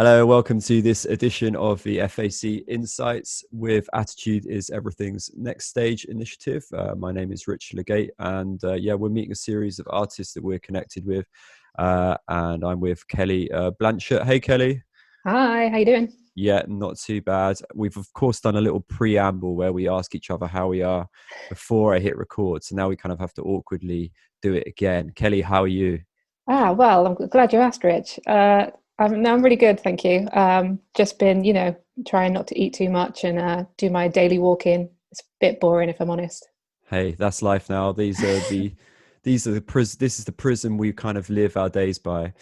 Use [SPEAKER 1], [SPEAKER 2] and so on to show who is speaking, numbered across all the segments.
[SPEAKER 1] Hello, welcome to this edition of the FAC Insights with Attitude is Everything's Next Stage initiative. My name is Richard Legate, and we're meeting a series of artists that we're connected with, and I'm with Kelli Blanchett. Hey, Kelli.
[SPEAKER 2] Hi, how you doing?
[SPEAKER 1] Yeah, not too bad. We've of course done a little preamble where we ask each other how we are before I hit record, so now we kind of have to awkwardly do it again. Kelli, how are you?
[SPEAKER 2] Well, I'm glad you asked, Rich. I'm really good, thank you. Just been, trying not to eat too much and do my daily walking. It's a bit boring, if I'm honest.
[SPEAKER 1] Hey, that's life now. This is the prism we kind of live our days by.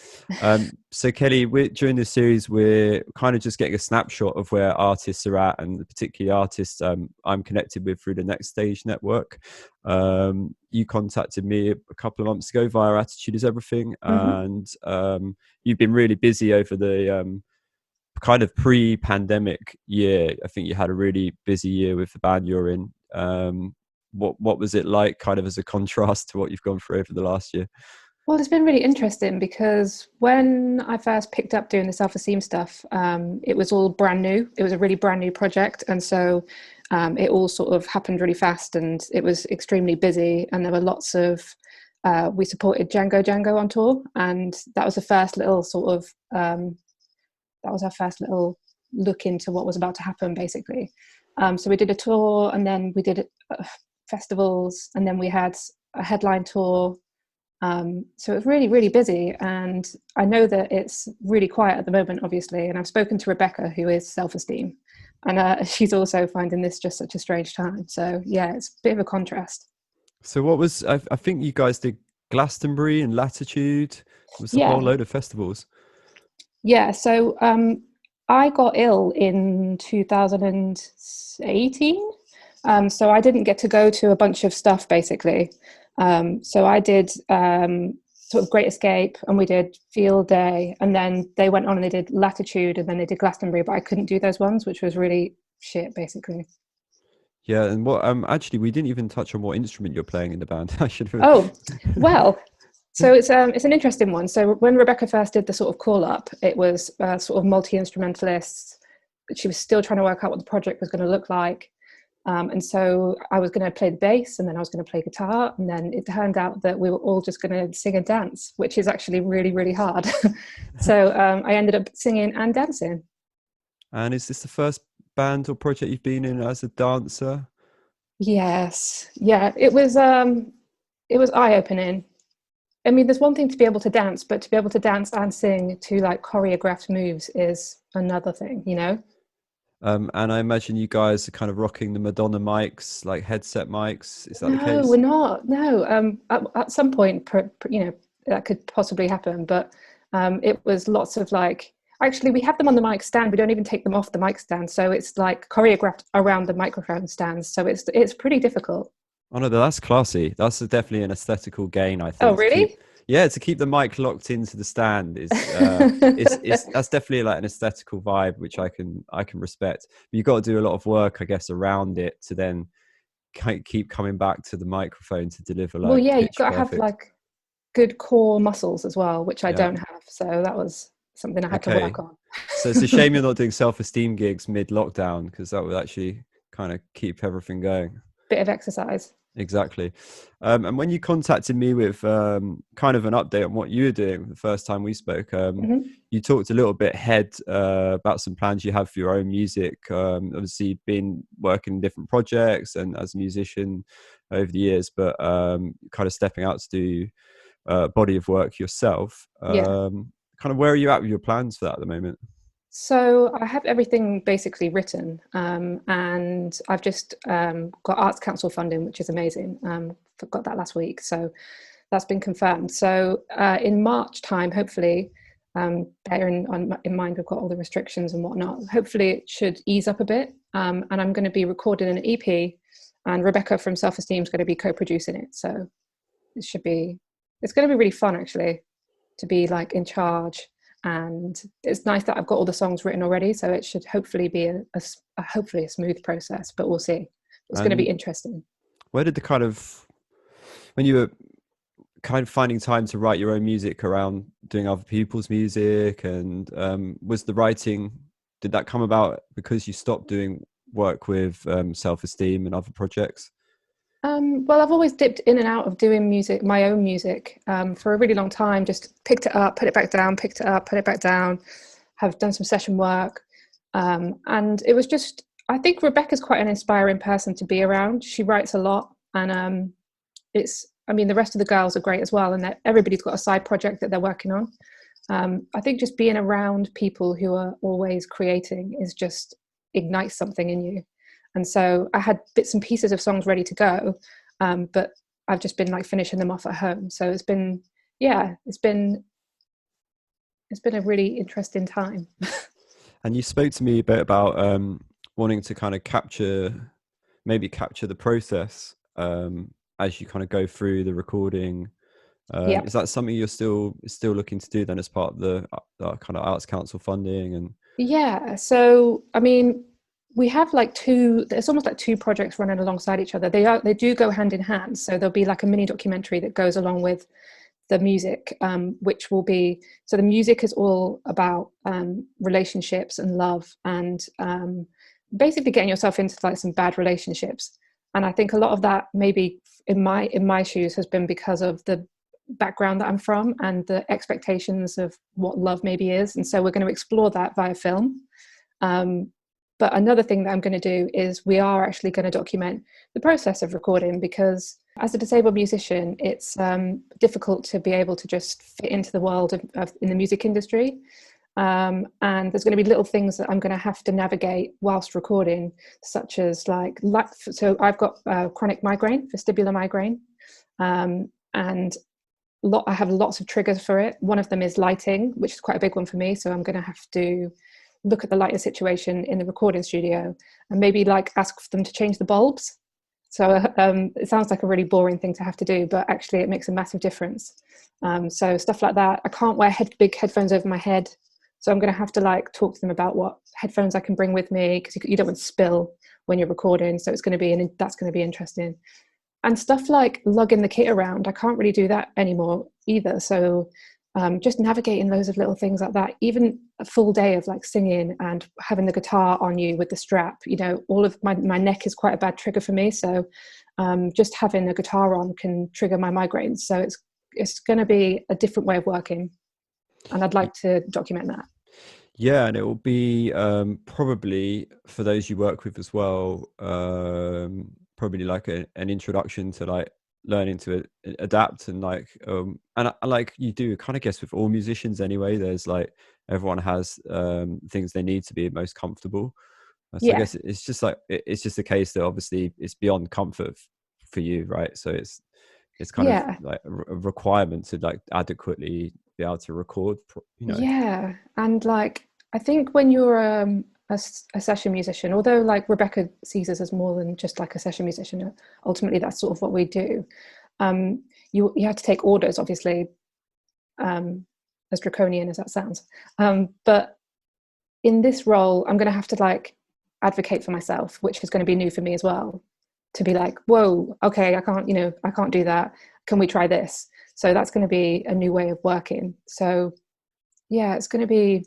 [SPEAKER 1] So Kelli, during this series, we're kind of just getting a snapshot of where artists are at, and particularly artists I'm connected with through the Next Stage network. You contacted me a couple of months ago via Attitude is Everything,
[SPEAKER 2] hmm
[SPEAKER 1] and you've been really busy over the kind of pre-pandemic year. I think you had a really busy year with the band you're in. What was it like, kind of as a contrast to what you've gone through over the last year?
[SPEAKER 2] Well, it's been really interesting because when I first picked up doing the self-esteem stuff, it was all brand new. It was a really brand new project, and so it all sort of happened really fast, and it was extremely busy. And there were lots of we supported Django on tour, and that was the first little sort of that was our first little look into what was about to happen, basically. So we did a tour, and then we did festivals, and then we had a headline tour. So it was really, really busy, and I know that it's really quiet at the moment, obviously. And I've spoken to Rebecca, who is self-esteem, and she's also finding this just such a strange time. So yeah, it's a bit of a contrast.
[SPEAKER 1] So I think you guys did Glastonbury and Latitude. It was a whole
[SPEAKER 2] Yeah,
[SPEAKER 1] load of festivals.
[SPEAKER 2] yeah. So I got ill in 2018. So I didn't get to go to a bunch of stuff, basically. So I did sort of Great Escape, and we did Field Day, and then they went on and they did Latitude, and then they did Glastonbury, but I couldn't do those ones, which was really shit, basically.
[SPEAKER 1] Yeah, and what actually we didn't even touch on what instrument you're playing in the band. I should have.
[SPEAKER 2] Oh, well, so it's an interesting one. So when Rebecca first did the sort of call up, it was sort of multi-instrumentalists. She was still trying to work out what the project was going to look like. And so I was going to play the bass, and then I was going to play guitar, and then it turned out that we were all just going to sing and dance, which is actually really, really hard. So I ended up singing and dancing.
[SPEAKER 1] And is this the first band or project you've been in as a dancer?
[SPEAKER 2] Yes, yeah, it was eye-opening. I mean, there's one thing to be able to dance, but to be able to dance and sing to like choreographed moves is another thing, you know?
[SPEAKER 1] And I imagine you guys are kind of rocking the Madonna mics, like headset mics. Is that the
[SPEAKER 2] No, we're
[SPEAKER 1] case?
[SPEAKER 2] not. No, at some point, that could possibly happen. But it was lots of like, actually, we have them on the mic stand. We don't even take them off the mic stand, so it's like choreographed around the microphone stands. So it's pretty difficult.
[SPEAKER 1] Oh no, that's classy. That's definitely an aesthetical gain, I
[SPEAKER 2] Oh,
[SPEAKER 1] think, to keep.
[SPEAKER 2] really?
[SPEAKER 1] Yeah, to keep the mic locked into the stand is that's definitely like an aesthetical vibe, which I can respect. But you've got to do a lot of work, I guess, around it to then keep coming back to the microphone to deliver
[SPEAKER 2] Well,
[SPEAKER 1] like
[SPEAKER 2] yeah, you've
[SPEAKER 1] pitch
[SPEAKER 2] got to have
[SPEAKER 1] perfect.
[SPEAKER 2] like good core muscles as well, which I
[SPEAKER 1] Yeah.
[SPEAKER 2] don't have. So that was something I had to
[SPEAKER 1] Okay.
[SPEAKER 2] work on.
[SPEAKER 1] So it's a shame you're not doing self-esteem gigs mid lockdown because that would actually kind of keep everything going.
[SPEAKER 2] Bit of exercise.
[SPEAKER 1] Exactly. And when you contacted me with kind of an update on what you were doing the first time we spoke,
[SPEAKER 2] hmm
[SPEAKER 1] you talked a little bit ahead about some plans you have for your own music. Obviously, you've been working in different projects and as a musician over the years, but kind of stepping out to do body of work yourself.
[SPEAKER 2] Yeah.
[SPEAKER 1] Kind of where are you at with your plans for that at the moment?
[SPEAKER 2] So I have everything basically written, and I've just got Arts Council funding, which is amazing. Got that last week, so that's been confirmed. So in March time, hopefully, bearing in mind we've got all the restrictions and whatnot, hopefully it should ease up a bit. And I'm going to be recording an EP, and Rebecca from Self Esteem is going to be co-producing it. So it should be, it's going to be really fun actually to be like in charge. And it's nice that I've got all the songs written already, so it should hopefully be hopefully a smooth process, but we'll see. It's going to be
[SPEAKER 1] And
[SPEAKER 2] interesting.
[SPEAKER 1] where did the kind of when you were kind of finding time to write your own music around doing other people's music? And was the writing, did that come about because you stopped doing work with Self-Esteem and other projects?
[SPEAKER 2] Well, I've always dipped in and out of doing music, my own music, for a really long time. Just picked it up, put it back down, picked it up, put it back down. Have done some session work, and it was just. I think Rebecca's quite an inspiring person to be around. She writes a lot, and it's. I mean, the rest of the girls are great as well, and everybody's got a side project that they're working on. I think just being around people who are always creating is just ignites something in you. And so I had bits and pieces of songs ready to go, but I've just been like finishing them off at home. So it's been, yeah, it's been a really interesting time.
[SPEAKER 1] And you spoke to me a bit about wanting to kind of maybe capture the process as you kind of go through the recording.
[SPEAKER 2] Yeah.
[SPEAKER 1] Is that something you're still looking to do then as part of the kind of Arts Council funding? And
[SPEAKER 2] Yeah. So, I mean, we have like it's almost like two projects running alongside each other. They do go hand in hand. So there'll be like a mini documentary that goes along with the music, which will be, so the music is all about relationships and love, and basically getting yourself into like some bad relationships. And I think a lot of that maybe in my shoes has been because of the background that I'm from and the expectations of what love maybe is. And so we're going to explore that via film. But another thing that I'm going to do is we are actually going to document the process of recording, because as a disabled musician, it's difficult to be able to just fit into the world in the music industry. And there's going to be little things that I'm going to have to navigate whilst recording, such as so I've got chronic migraine, vestibular migraine, and I have lots of triggers for it. One of them is lighting, which is quite a big one for me. So I'm going to have to look at the lighting situation in the recording studio and maybe like ask them to change the bulbs. So it sounds like a really boring thing to have to do, but actually it makes a massive difference. So stuff like that. I can't wear big headphones over my head. So I'm going to have to like talk to them about what headphones I can bring with me, because you don't want to spill when you're recording. So that's going to be interesting. And stuff like lugging the kit around, I can't really do that anymore either. So just navigating loads of little things like that, even a full day of like singing and having the guitar on you with the strap, all of my neck is quite a bad trigger for me. So just having a guitar on can trigger my migraines. So it's going to be a different way of working. And I'd like to document that.
[SPEAKER 1] yeah, and it will be probably for those you work with as well, probably like an introduction to like learning to adapt, and like you do kind of guess with all musicians anyway, there's like everyone has things they need to be most comfortable. So I
[SPEAKER 2] Yeah.
[SPEAKER 1] guess it's just like it's just a case that obviously it's beyond comfort for you, right? So it's kind of
[SPEAKER 2] Yeah.
[SPEAKER 1] like a requirement to like adequately be able to record.
[SPEAKER 2] Yeah. And like, I think when you're a session musician, although like Rebecca sees us as more than just like a session musician, ultimately that's sort of what we do. You have to take orders, obviously, as draconian as that sounds. But in this role, I'm going to have to like advocate for myself, which is going to be new for me as well. To be like, whoa, okay, I can't do that. Can we try this? So that's going to be a new way of working. So yeah, it's going to be.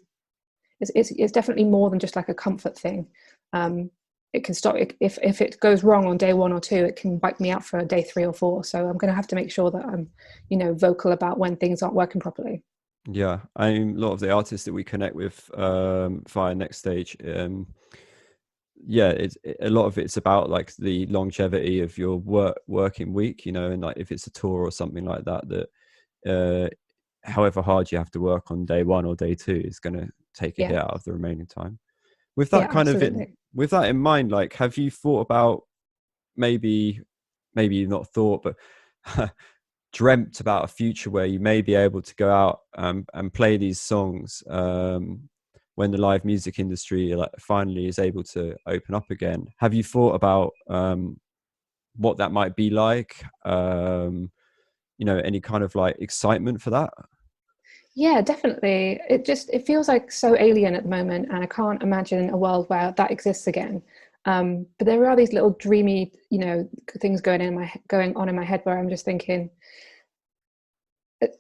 [SPEAKER 2] It's definitely more than just like a comfort thing. It can stop if it goes wrong on day 1 or 2, it can wipe me out for day 3 or 4. So I'm going to have to make sure that I'm, vocal about when things aren't working properly.
[SPEAKER 1] Yeah, I mean, a lot of the artists that we connect with via Next Stage, yeah, a lot of it's about like the longevity of your working week, and like if it's a tour or something like that, however hard you have to work on day 1 or day 2 is going to take a
[SPEAKER 2] Yeah,
[SPEAKER 1] hit out of the remaining time. With
[SPEAKER 2] yeah,
[SPEAKER 1] that
[SPEAKER 2] absolutely.
[SPEAKER 1] with that in mind, like, have you thought about maybe you've not thought, but dreamt about a future where you may be able to go out and play these songs when the live music industry like finally is able to open up again? Have you thought about what that might be like? Any kind of like excitement for that?
[SPEAKER 2] Yeah, definitely. It feels like so alien at the moment, and I can't imagine a world where that exists again. But there are these little dreamy, things going on in my head where I'm just thinking,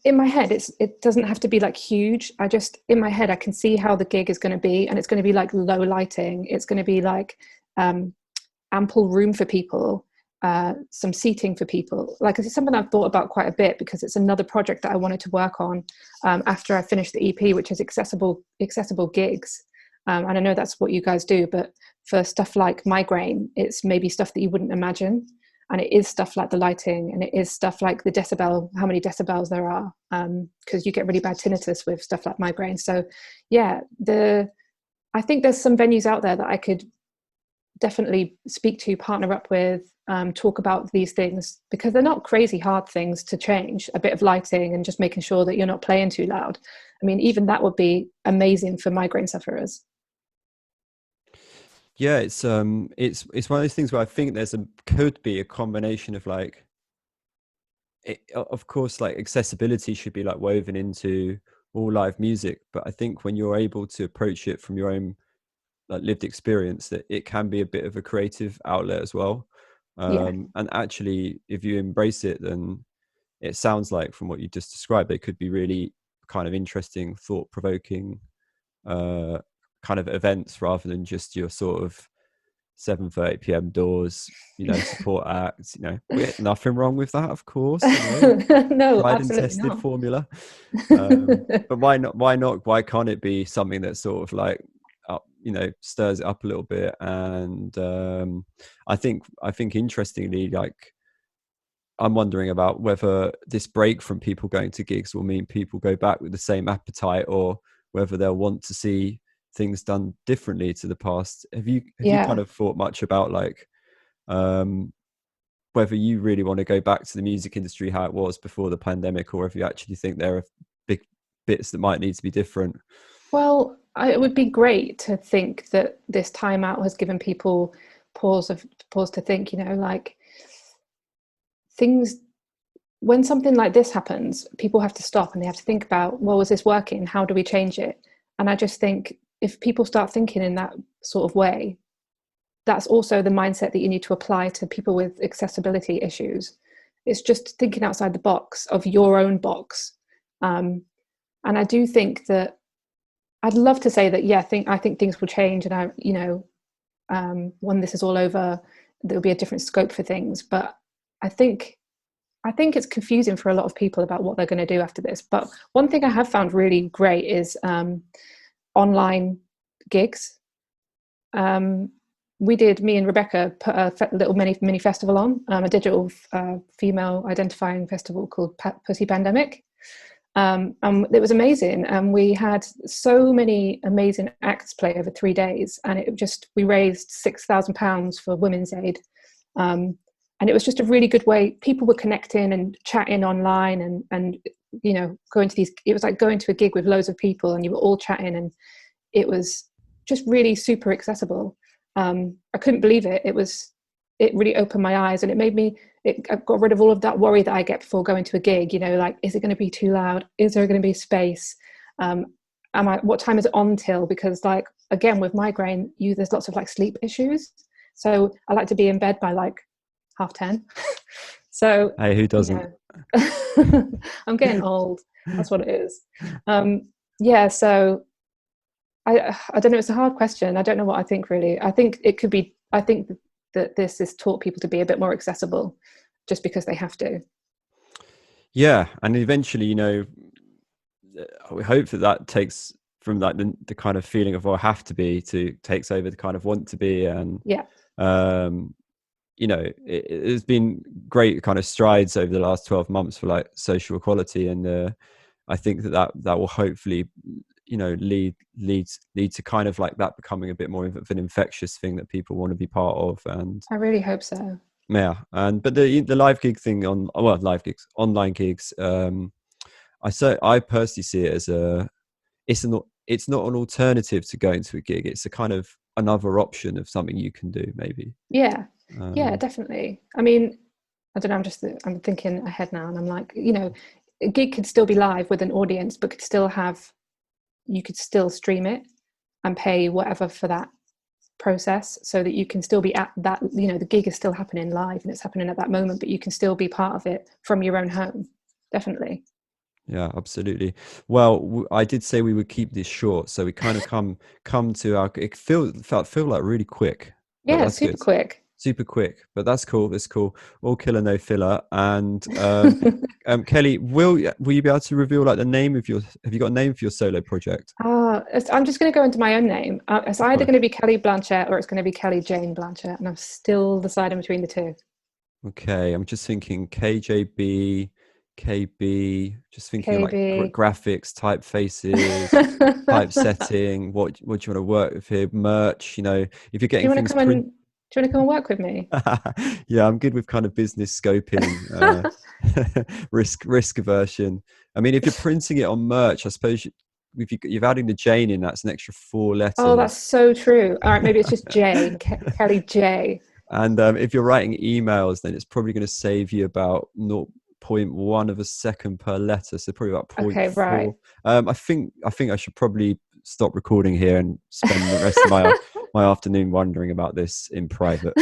[SPEAKER 2] in my head, it doesn't have to be like huge. In my head, I can see how the gig is going to be, and it's going to be like low lighting. It's going to be like ample room for people, some seating for people. Like, it's something I've thought about quite a bit, because it's another project that I wanted to work on after I finished the EP, which is accessible gigs. And I know that's what you guys do, but for stuff like migraine, it's maybe stuff that you wouldn't imagine. And it is stuff like the lighting, and it is stuff like the how many decibels there are, because you get really bad tinnitus with stuff like migraine. So yeah, I think there's some venues out there that I could definitely speak to, partner up with, talk about these things, because they're not crazy hard things to change. A bit of lighting and just making sure that you're not playing too loud. I mean, even that would be amazing for migraine sufferers.
[SPEAKER 1] Yeah, it's one of those things where I think could be a combination of like, of course, like accessibility should be like woven into all live music, but I think when you're able to approach it from your own like lived experience, that it can be a bit of a creative outlet as well.
[SPEAKER 2] Yeah.
[SPEAKER 1] And actually, if you embrace it, then it sounds like, from what you just described, they could be really kind of interesting, thought-provoking kind of events, rather than just your sort of 7:30 p.m. doors, support acts. Nothing wrong with that, of course.
[SPEAKER 2] No,
[SPEAKER 1] Tried and
[SPEAKER 2] absolutely
[SPEAKER 1] tested
[SPEAKER 2] not.
[SPEAKER 1] formula. But why not? Why not? Why can't it be something that sort of like stirs it up a little bit? And I think interestingly, like, I'm wondering about whether this break from people going to gigs will mean people go back with the same appetite, or whether they'll want to see things done differently to the past. Have you kind
[SPEAKER 2] Yeah.
[SPEAKER 1] of thought much about like whether you really want to go back to the music industry how it was before the pandemic, or if you actually think there are big bits that might need to be different?
[SPEAKER 2] Well, it would be great to think that this time out has given people pause to think, like, things, when something like this happens, people have to stop and they have to think about, well, was this working? How do we change it? And I just think if people start thinking in that sort of way, that's also the mindset that you need to apply to people with accessibility issues. It's just thinking outside the box of your own box. And I do think that I'd love to say that, yeah, I think things will change, and when this is all over, there'll be a different scope for things. But I think it's confusing for a lot of people about what they're going to do after this. But one thing I have found really great is online gigs. Me and Rebecca put a little mini festival on, a digital female identifying festival called Pussy Pandemic. And it was amazing, and we had so many amazing acts play over 3 days, and we raised £6,000 for Women's Aid, and it was just a really good way. People were connecting and chatting online, and going to these, it was like going to a gig with loads of people, and you were all chatting, and it was just really super accessible. I couldn't believe it. It really opened my eyes, and I got rid of all of that worry that I get before going to a gig, like, is it going to be too loud? Is there going to be space? What time is it on till? Because, like, again, with migraine, there's lots of like sleep issues. So I like to be in bed by like 10:30. So,
[SPEAKER 1] Hey, who doesn't?
[SPEAKER 2] I'm getting old. That's what it is. Yeah. So I don't know. It's a hard question. I don't know what I think, really. I think that this has taught people to be a bit more accessible, just because they have to.
[SPEAKER 1] Yeah, and eventually, we hope that takes from like the kind of feeling of, I have to be, to takes over the kind of want to be. And
[SPEAKER 2] Yeah.
[SPEAKER 1] it's been great kind of strides over the last 12 months for like social equality, and I think that will hopefully lead to kind of like that becoming a bit more of an infectious thing that people want to be part of. And
[SPEAKER 2] I really hope so.
[SPEAKER 1] yeah, but the live gig thing live gigs, online gigs, I personally see it as it's not an alternative to going to a gig. It's a kind of another option of something you can do, maybe.
[SPEAKER 2] Yeah. Yeah, definitely. I mean, I don't know, I'm thinking ahead now, and I'm like, a gig could still be live with an audience, but you could still stream it and pay whatever for that process, so that you can still be at that, the gig is still happening live and it's happening at that moment, but you can still be part of it from your own home. Definitely.
[SPEAKER 1] Yeah, absolutely. Well, I did say we would keep this short, so we kind of come to our. It feel like really quick, but
[SPEAKER 2] Yeah,
[SPEAKER 1] that's
[SPEAKER 2] super
[SPEAKER 1] good.
[SPEAKER 2] quick.
[SPEAKER 1] Super quick, but that's cool. That's cool. All killer, no filler. And Kelly, will you be able to reveal like the name of your? Have you got a name for your solo project?
[SPEAKER 2] I'm just going to go into my own name. It's either
[SPEAKER 1] Fine.
[SPEAKER 2] going to be Kelly Blanchett or it's going to be Kelly Jane Blanchett, and I'm still deciding between the two.
[SPEAKER 1] Okay, I'm just thinking KJB, KB. Just thinking like
[SPEAKER 2] KB.
[SPEAKER 1] graphics, typefaces, typesetting. What do you want to work with here? Merch. You know, if you're
[SPEAKER 2] Do you
[SPEAKER 1] getting
[SPEAKER 2] want to
[SPEAKER 1] things
[SPEAKER 2] come and
[SPEAKER 1] print.
[SPEAKER 2] do you want to come and work with me?
[SPEAKER 1] Yeah, I'm good with kind of business scoping, risk aversion. I mean, if you're printing it on merch, I suppose if you're adding the Jane in, that's an extra four
[SPEAKER 2] Oh, that's
[SPEAKER 1] letters.
[SPEAKER 2] so true. All right, maybe it's just J, Kelly J.
[SPEAKER 1] And if you're writing emails, then it's probably going to save you about zero point 0.1 of a second per letter, so probably about zero point
[SPEAKER 2] Okay, right.
[SPEAKER 1] 0.4. I think I should probably stop recording here and spend the rest of my afternoon wondering about this in private.